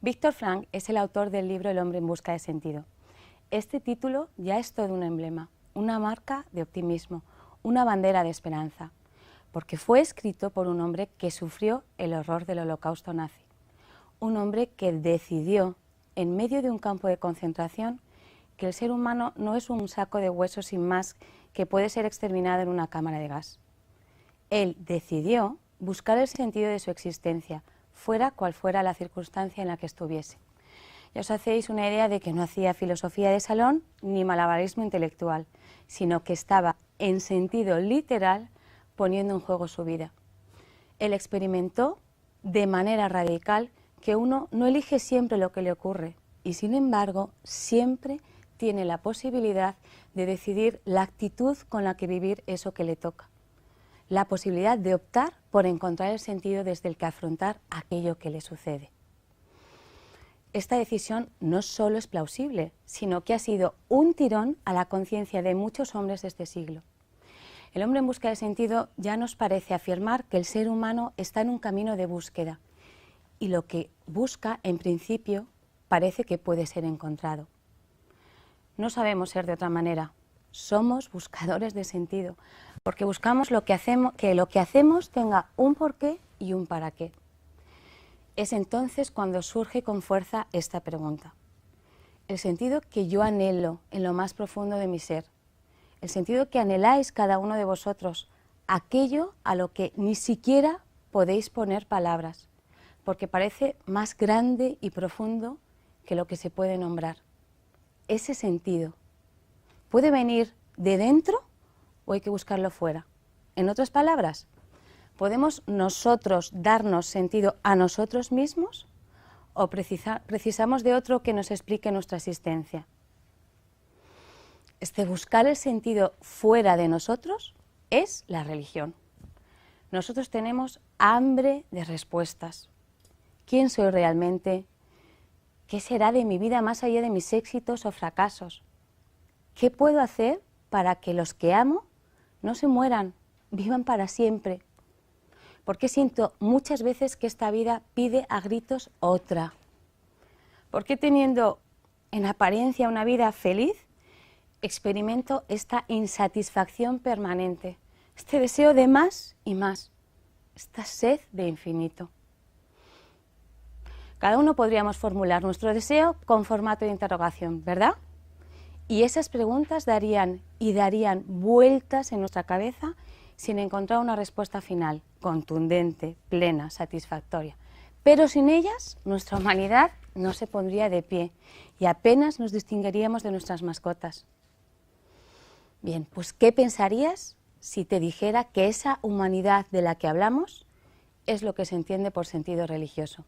Viktor Frankl es el autor del libro El hombre en busca de sentido. Este título ya es todo un emblema, una marca de optimismo, una bandera de esperanza, porque fue escrito por un hombre que sufrió el horror del Holocausto nazi, un hombre que decidió, en medio de un campo de concentración, que el ser humano no es un saco de huesos sin más que puede ser exterminado en una cámara de gas. Él decidió buscar el sentido de su existencia, fuera cual fuera la circunstancia en la que estuviese. Ya os hacéis una idea de que no hacía filosofía de salón ni malabarismo intelectual, sino que estaba, en sentido literal, poniendo en juego su vida. Él experimentó de manera radical que uno no elige siempre lo que le ocurre y, sin embargo, siempre tiene la posibilidad de decidir la actitud con la que vivir eso que le toca. La posibilidad de optar por encontrar el sentido desde el que afrontar aquello que le sucede. Esta decisión no solo es plausible, sino que ha sido un tirón a la conciencia de muchos hombres de este siglo. El hombre en busca de sentido ya nos parece afirmar que el ser humano está en un camino de búsqueda y lo que busca, en principio, parece que puede ser encontrado. No sabemos ser de otra manera. Somos buscadores de sentido, porque buscamos que lo que hacemos tenga un porqué y un para qué. Es entonces cuando surge con fuerza esta pregunta. El sentido que yo anhelo en lo más profundo de mi ser, el sentido que anheláis cada uno de vosotros, aquello a lo que ni siquiera podéis poner palabras, porque parece más grande y profundo que lo que se puede nombrar. Ese sentido puede venir de dentro o hay que buscarlo fuera. En otras palabras, ¿podemos nosotros darnos sentido a nosotros mismos o precisamos de otro que nos explique nuestra existencia? Este buscar el sentido fuera de nosotros es la religión. Nosotros tenemos hambre de respuestas. ¿Quién soy realmente? ¿Qué será de mi vida más allá de mis éxitos o fracasos? ¿Qué puedo hacer para que los que amo no se mueran, vivan para siempre? ¿Por qué siento muchas veces que esta vida pide a gritos otra? ¿Por qué teniendo en apariencia una vida feliz, experimento esta insatisfacción permanente, este deseo de más y más, esta sed de infinito? Cada uno podríamos formular nuestro deseo con formato de interrogación, ¿verdad? Y esas preguntas darían vueltas en nuestra cabeza sin encontrar una respuesta final, contundente, plena, satisfactoria. Pero sin ellas, nuestra humanidad no se pondría de pie y apenas nos distinguiríamos de nuestras mascotas. Bien, pues ¿qué pensarías si te dijera que esa humanidad de la que hablamos es lo que se entiende por sentido religioso?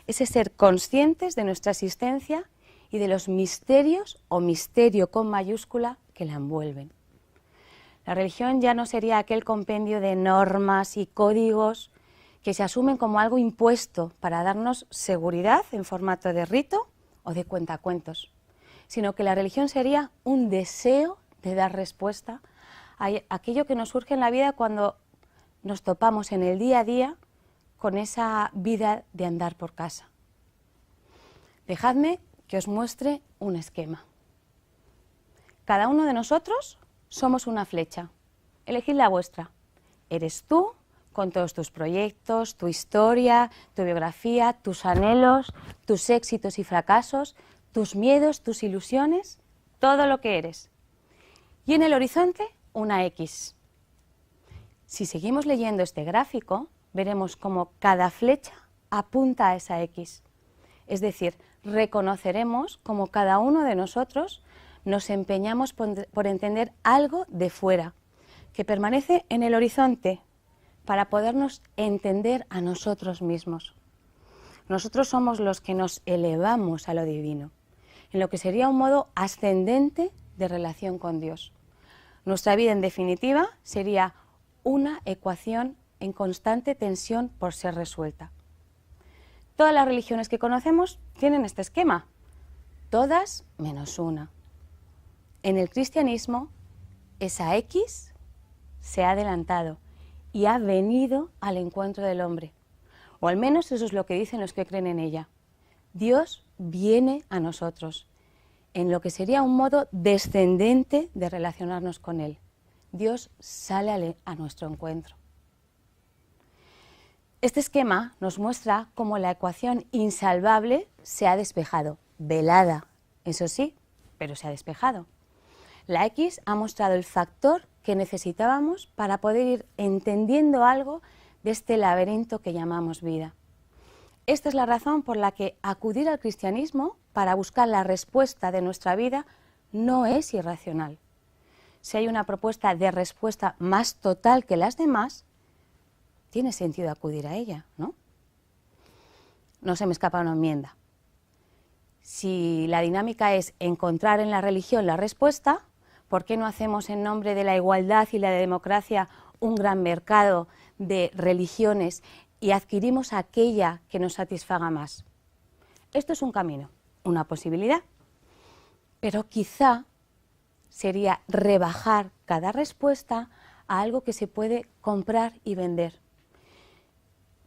Ese ser conscientes de nuestra existencia y de los misterios o misterio con mayúscula que la envuelven. La religión ya no sería aquel compendio de normas y códigos que se asumen como algo impuesto para darnos seguridad en formato de rito o de cuentacuentos, sino que la religión sería un deseo de dar respuesta a aquello que nos surge en la vida cuando nos topamos en el día a día con esa vida de andar por casa. Dejadme que os muestre un esquema. Cada uno de nosotros somos una flecha. Elegid la vuestra. Eres tú, con todos tus proyectos, tu historia, tu biografía, tus anhelos, tus éxitos y fracasos, tus miedos, tus ilusiones, todo lo que eres. Y en el horizonte, una X. Si seguimos leyendo este gráfico, veremos cómo cada flecha apunta a esa X. Es decir, reconoceremos cómo cada uno de nosotros nos empeñamos por entender algo de fuera, que permanece en el horizonte, para podernos entender a nosotros mismos. Nosotros somos los que nos elevamos a lo divino, en lo que sería un modo ascendente de relación con Dios. Nuestra vida, en definitiva, sería una ecuación en constante tensión por ser resuelta. Todas las religiones que conocemos tienen este esquema, todas menos una. En el cristianismo, esa X se ha adelantado y ha venido al encuentro del hombre, o al menos eso es lo que dicen los que creen en ella. Dios viene a nosotros, en lo que sería un modo descendente de relacionarnos con Él. Dios sale a nuestro encuentro. Este esquema nos muestra cómo la ecuación insalvable se ha despejado, velada, eso sí, pero se ha despejado. La X ha mostrado el factor que necesitábamos para poder ir entendiendo algo de este laberinto que llamamos vida. Esta es la razón por la que acudir al cristianismo para buscar la respuesta de nuestra vida no es irracional. Si hay una propuesta de respuesta más total que las demás, tiene sentido acudir a ella, ¿no? No se me escapa una enmienda. Si la dinámica es encontrar en la religión la respuesta, ¿por qué no hacemos en nombre de la igualdad y la democracia un gran mercado de religiones y adquirimos aquella que nos satisfaga más? Esto es un camino, una posibilidad, pero quizá sería rebajar cada respuesta a algo que se puede comprar y vender.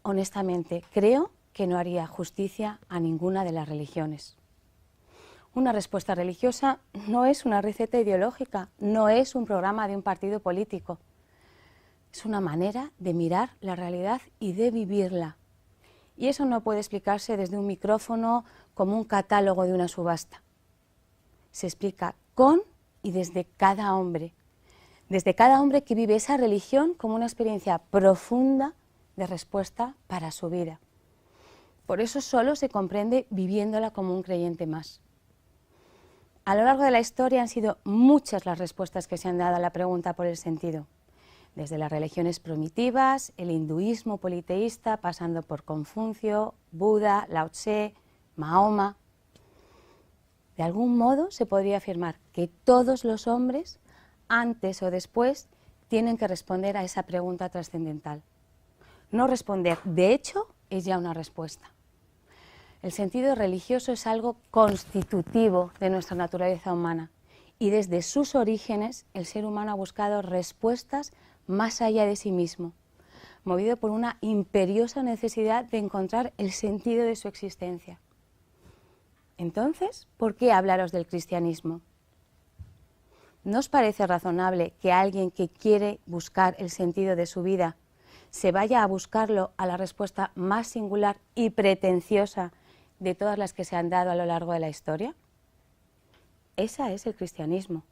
Honestamente, creo que no haría justicia a ninguna de las religiones. Una respuesta religiosa no es una receta ideológica, no es un programa de un partido político. Es una manera de mirar la realidad y de vivirla. Y eso no puede explicarse desde un micrófono como un catálogo de una subasta. Se explica con y desde cada hombre que vive esa religión como una experiencia profunda de respuesta para su vida. Por eso solo se comprende viviéndola como un creyente más. A lo largo de la historia han sido muchas las respuestas que se han dado a la pregunta por el sentido, desde las religiones primitivas, el hinduismo politeísta, pasando por Confucio, Buda, Lao Tse, Mahoma. De algún modo se podría afirmar que todos los hombres, antes o después, tienen que responder a esa pregunta trascendental. No responder, de hecho, es ya una respuesta. El sentido religioso es algo constitutivo de nuestra naturaleza humana y desde sus orígenes el ser humano ha buscado respuestas más allá de sí mismo, movido por una imperiosa necesidad de encontrar el sentido de su existencia. Entonces, ¿por qué hablaros del cristianismo? ¿No os parece razonable que alguien que quiere buscar el sentido de su vida se vaya a buscarlo a la respuesta más singular y pretenciosa de todas las que se han dado a lo largo de la historia? Esa es el cristianismo.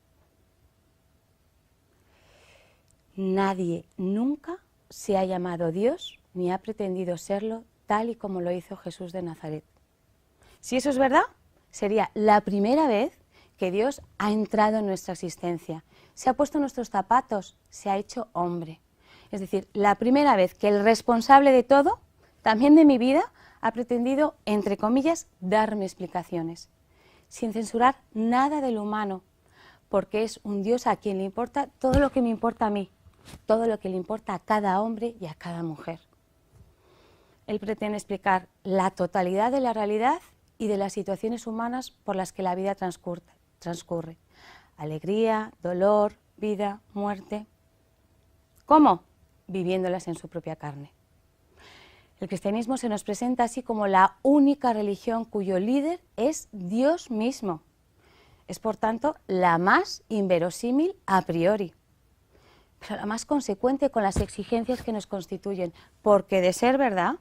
Nadie nunca se ha llamado Dios ni ha pretendido serlo tal y como lo hizo Jesús de Nazaret. Si eso es verdad, sería la primera vez que Dios ha entrado en nuestra existencia, se ha puesto en nuestros zapatos, se ha hecho hombre. Es decir, la primera vez que el responsable de todo, también de mi vida, ha pretendido, entre comillas, darme explicaciones, sin censurar nada del humano, porque es un Dios a quien le importa todo lo que me importa a mí, todo lo que le importa a cada hombre y a cada mujer. Él pretende explicar la totalidad de la realidad y de las situaciones humanas por las que la vida transcurre. Alegría, dolor, vida, muerte. ¿Cómo? Viviéndolas en su propia carne. El cristianismo se nos presenta así como la única religión cuyo líder es Dios mismo. Es, por tanto, la más inverosímil a priori, pero la más consecuente con las exigencias que nos constituyen, porque de ser verdad,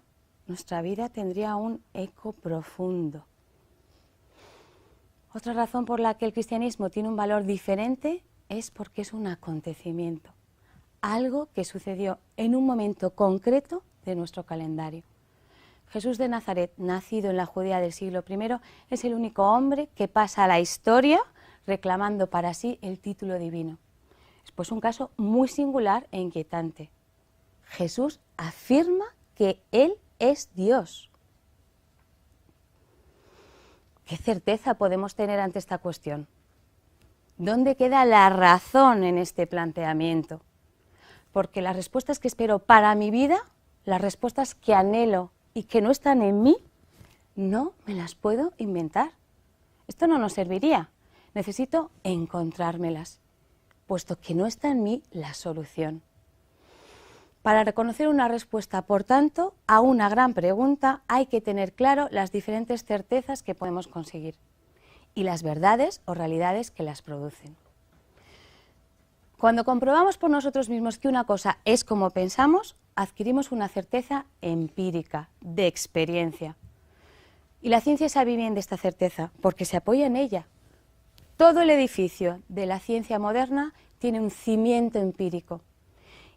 nuestra vida tendría un eco profundo. Otra razón por la que el cristianismo tiene un valor diferente es porque es un acontecimiento, algo que sucedió en un momento concreto de nuestro calendario. Jesús de Nazaret, nacido en la Judea del siglo I, es el único hombre que pasa a la historia reclamando para sí el título divino. Es pues un caso muy singular e inquietante. Jesús afirma que Él es Dios. ¿Qué certeza podemos tener ante esta cuestión? ¿Dónde queda la razón en este planteamiento? Porque las respuestas que espero para mi vida, las respuestas que anhelo y que no están en mí, no me las puedo inventar. Esto no nos serviría. Necesito encontrármelas, puesto que no está en mí la solución. Para reconocer una respuesta, por tanto, a una gran pregunta hay que tener claro las diferentes certezas que podemos conseguir y las verdades o realidades que las producen. Cuando comprobamos por nosotros mismos que una cosa es como pensamos, adquirimos una certeza empírica, de experiencia. Y la ciencia sabe bien de esta certeza, porque se apoya en ella. Todo el edificio de la ciencia moderna tiene un cimiento empírico.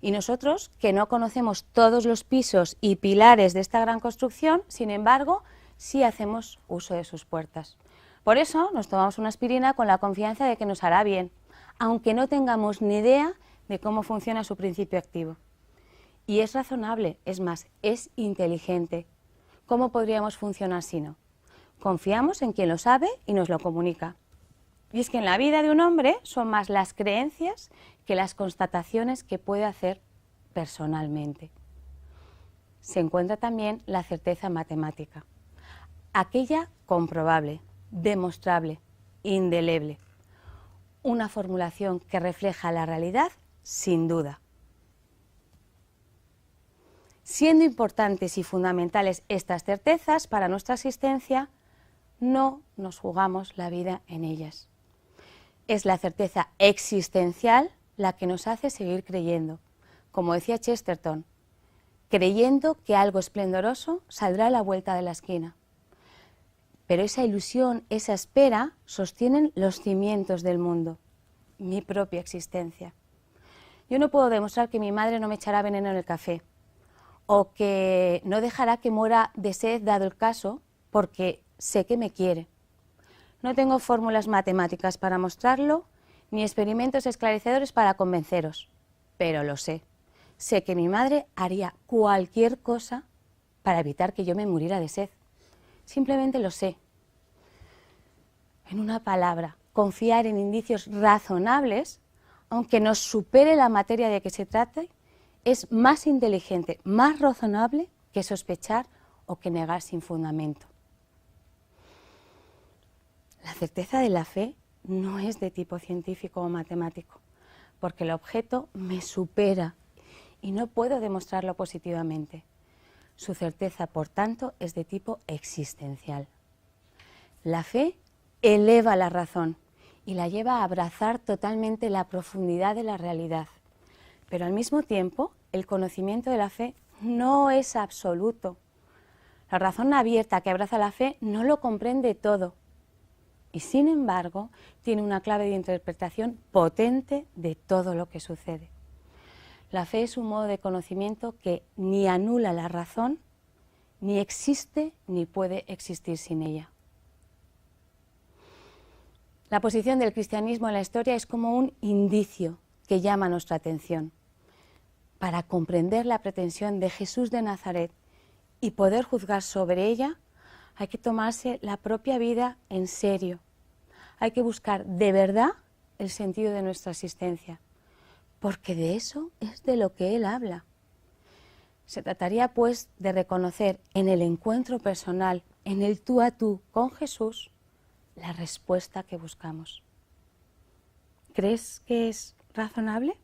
Y nosotros, que no conocemos todos los pisos y pilares de esta gran construcción, sin embargo, sí hacemos uso de sus puertas. Por eso nos tomamos una aspirina con la confianza de que nos hará bien, aunque no tengamos ni idea de cómo funciona su principio activo. Y es razonable, es más, es inteligente. ¿Cómo podríamos funcionar si no? Confiamos en quien lo sabe y nos lo comunica. Y es que en la vida de un hombre son más las creencias que las constataciones que puede hacer personalmente. Se encuentra también la certeza matemática, aquella comprobable, demostrable, indeleble. Una formulación que refleja la realidad sin duda. Siendo importantes y fundamentales estas certezas para nuestra existencia, no nos jugamos la vida en ellas. Es la certeza existencial la que nos hace seguir creyendo, como decía Chesterton, creyendo que algo esplendoroso saldrá a la vuelta de la esquina. Pero esa ilusión, esa espera, sostienen los cimientos del mundo, mi propia existencia. Yo no puedo demostrar que mi madre no me echará veneno en el café, o que no dejará que muera de sed dado el caso, porque sé que me quiere. No tengo fórmulas matemáticas para mostrarlo, ni experimentos esclarecedores para convenceros, pero lo sé. Sé que mi madre haría cualquier cosa para evitar que yo me muriera de sed. Simplemente lo sé. En una palabra, confiar en indicios razonables, aunque nos supere la materia de que se trate, es más inteligente, más razonable que sospechar o que negar sin fundamento. La certeza de la fe no es de tipo científico o matemático, porque el objeto me supera y no puedo demostrarlo positivamente. Su certeza, por tanto, es de tipo existencial. La fe eleva la razón y la lleva a abrazar totalmente la profundidad de la realidad. Pero al mismo tiempo, el conocimiento de la fe no es absoluto. La razón abierta que abraza la fe no lo comprende todo y, sin embargo, tiene una clave de interpretación potente de todo lo que sucede. La fe es un modo de conocimiento que ni anula la razón, ni existe ni puede existir sin ella. La posición del cristianismo en la historia es como un indicio que llama nuestra atención. Para comprender la pretensión de Jesús de Nazaret y poder juzgar sobre ella, hay que tomarse la propia vida en serio. Hay que buscar de verdad el sentido de nuestra existencia, porque de eso es de lo que Él habla. Se trataría, pues, de reconocer en el encuentro personal, en el tú a tú con Jesús, la respuesta que buscamos. ¿Crees que es razonable?